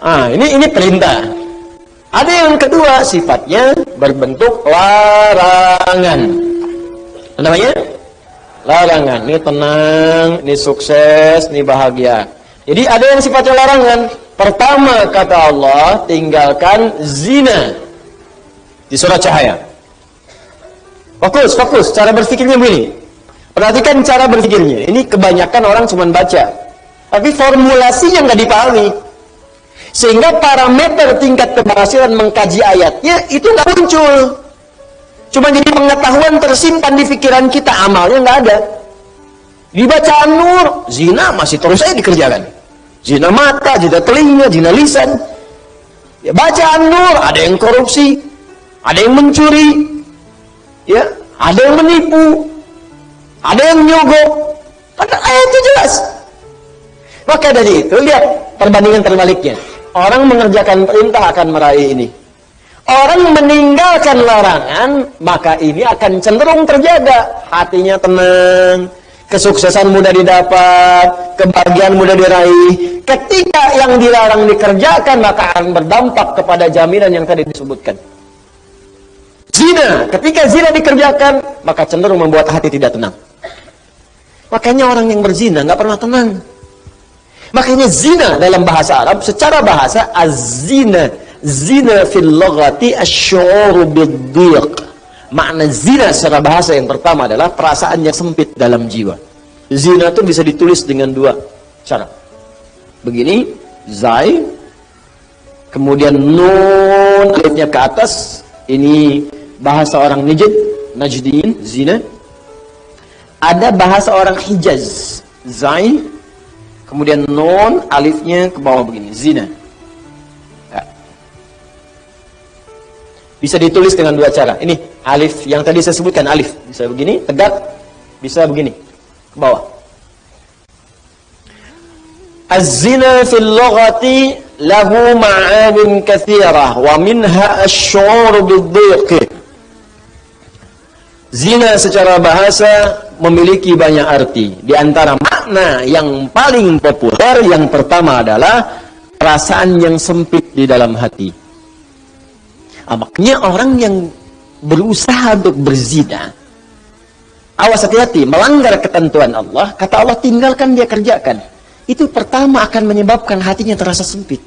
Ini perintah. Ada yang kedua, sifatnya berbentuk larangan. Apa namanya? Larangan. Ini tenang, ini sukses, ini bahagia. Jadi ada yang sifatnya larangan. Pertama kata Allah, tinggalkan zina. Di surah Cahaya. Fokus. Cara berpikirnya begini. Perhatikan cara berpikirnya. Ini kebanyakan orang cuma baca. Tapi formulasinya nggak dipahami. Sehingga parameter tingkat keberhasilan mengkaji ayatnya itu nggak muncul. Cuma jadi pengetahuan tersimpan di pikiran kita, amalnya nggak ada. Di bacaan Nur, zina masih terus saja dikerjakan. Zina mata, zina telinga, zina lisan. Ya, bacaan Nur, ada yang korupsi, ada yang mencuri, ya, ada yang menipu, ada yang nyogok. Padahal ayatnya jelas. Maka dari itu, lihat perbandingan terbaliknya. Orang mengerjakan perintah akan meraih ini. Orang meninggalkan larangan, maka ini akan cenderung terjaga. Hatinya tenang, kesuksesan mudah didapat, kebahagiaan mudah diraih. Ketika yang dilarang dikerjakan, maka akan berdampak kepada jaminan yang tadi disebutkan. Zina, ketika zina dikerjakan, maka cenderung membuat hati tidak tenang. Makanya orang yang berzina nggak pernah tenang. Makanya zina dalam bahasa Arab, secara bahasa, az-zina, zina fil lughati asy-syu'ur bid-dhiq. Makna zina secara bahasa yang pertama adalah perasaan yang sempit dalam jiwa. Zina itu bisa ditulis dengan dua cara. Begini, zai, kemudian nun, alifnya ke atas. Ini bahasa orang Najdin, zina. Ada bahasa orang Hijaz, zai, kemudian nun, alifnya ke bawah begini, zina. Ya. Bisa ditulis dengan dua cara. Ini alif yang tadi saya sebutkan, alif. Bisa begini, tegak. Bisa begini, ke bawah. Az-zina fil lughati lahu ma'anin katsirah wa minha asy-syu'ur bid-dhiq. Zina secara bahasa memiliki banyak arti. Di antara makna yang paling populer, yang pertama adalah perasaan yang sempit di dalam hati. Makanya orang yang berusaha untuk berzina, awas hati-hati, melanggar ketentuan Allah, kata Allah tinggalkan dia kerjakan. Itu pertama akan menyebabkan hatinya terasa sempit,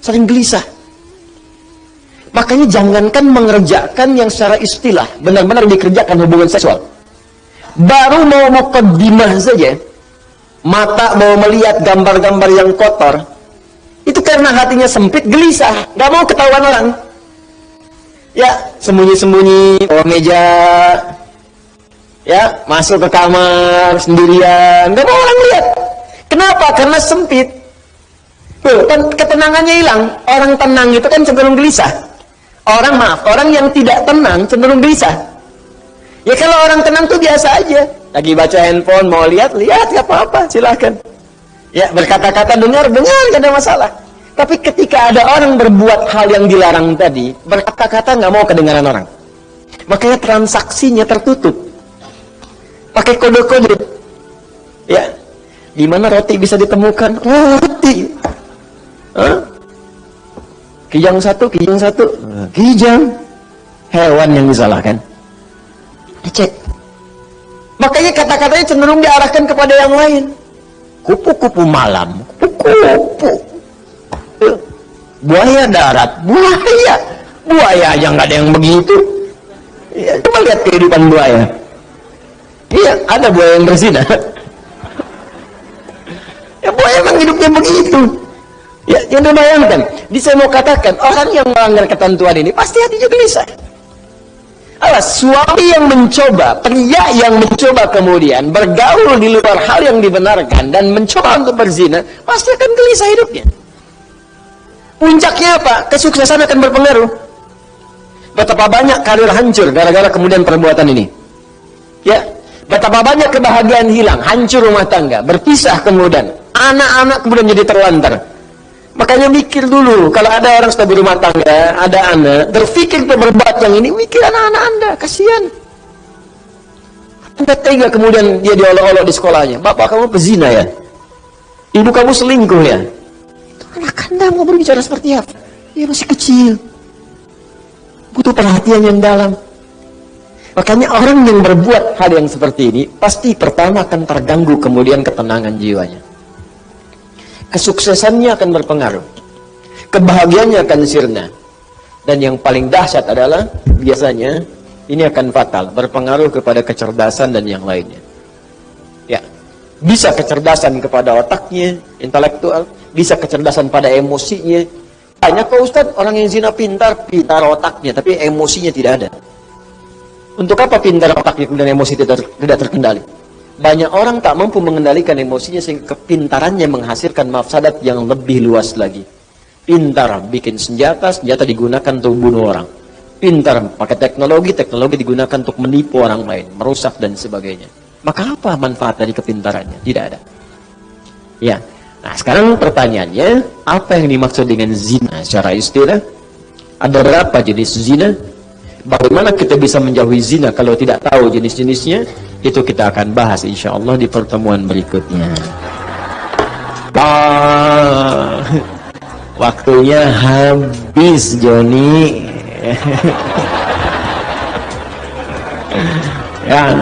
sering gelisah. Makanya jangankan mengerjakan yang secara istilah, benar-benar dikerjakan hubungan seksual. Baru mau muqaddimah saja, mata mau melihat gambar-gambar yang kotor, itu karena hatinya sempit, gelisah, gak mau ketahuan orang. Ya, sembunyi-sembunyi, bawah meja, ya, masuk ke kamar sendirian, gak mau orang lihat. Kenapa? Karena sempit. Tuh, kan ketenangannya hilang. Orang tenang itu kan cenderung gelisah. Orang yang tidak tenang cenderung gelisah. Ya kalau orang tenang tuh biasa aja. Lagi baca handphone, mau lihat, ya apa-apa, silahkan. Ya, berkata-kata, dengar, gak ada masalah. Tapi ketika ada orang berbuat hal yang dilarang tadi, berkata-kata nggak mau kedengaran orang. Makanya transaksinya tertutup. Pakai kode-kode. Ya, di mana roti bisa ditemukan? Roti. Hah? Kijang satu. Kijang. Hewan yang disalahkan. Dicek. Makanya kata-katanya cenderung diarahkan kepada yang lain. Kupu-kupu malam. Kupu-kupu. Buaya darat. Buaya aja nggak ada yang begitu. Ya, coba lihat kehidupan buaya. Iya, ada buaya yang berzina. Ya, buaya emang hidupnya begitu. Ya, yang dibayangkan. Saya mau katakan, orang yang melanggar ketentuan ini pasti hatinya gelisah. Alas, suami yang mencoba, pria yang mencoba kemudian bergaul di luar hal yang dibenarkan dan mencoba untuk berzina, pasti akan gelisah hidupnya. Puncaknya apa? Kesuksesan akan berpengaruh. Betapa banyak karir hancur gara-gara kemudian perbuatan ini. Ya, betapa banyak kebahagiaan hilang, hancur rumah tangga, berpisah kemudian, anak-anak kemudian jadi terlantar. Makanya mikir dulu, kalau ada orang sudah berumah tangga, ada anak, berpikir untuk berbuat yang ini, mikir anak-anak Anda, kasihan. Anda tega kemudian dia diolok-olok di sekolahnya, bapak kamu pezina ya? Ibu kamu selingkuh ya? Itu anak Anda Anda mau berbicara seperti apa? Dia masih kecil. Butuh perhatian yang dalam. Makanya orang yang berbuat hal yang seperti ini, pasti pertama akan terganggu, kemudian ketenangan jiwanya. Kesuksesannya akan berpengaruh. Kebahagiaannya akan sirna. Dan yang paling dahsyat adalah, biasanya, ini akan fatal, berpengaruh kepada kecerdasan dan yang lainnya. Ya, bisa kecerdasan kepada otaknya, intelektual, bisa kecerdasan pada emosinya. Banyak kok Ustaz, orang yang zina pintar otaknya, tapi emosinya tidak ada. Untuk apa pintar otaknya dan emosi tidak terkendali? Banyak orang tak mampu mengendalikan emosinya sehingga kepintarannya menghasilkan mafsadat yang lebih luas lagi. Pintar bikin senjata digunakan untuk bunuh orang. Pintar pakai teknologi digunakan untuk menipu orang lain, merusak dan sebagainya. Maka apa manfaat dari kepintarannya? Tidak ada. Ya. Nah, sekarang pertanyaannya, apa yang dimaksud dengan zina secara istilah? Ada berapa jenis zina? Bagaimana kita bisa menjauhi zina kalau tidak tahu jenis-jenisnya? Itu kita akan bahas insyaallah di pertemuan berikutnya. Waktunya habis, Joni. Ya,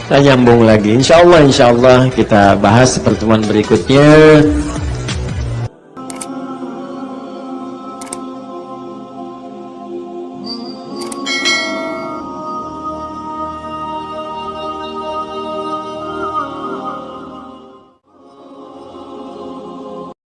kita nyambung lagi. Insyaallah kita bahas pertemuan berikutnya.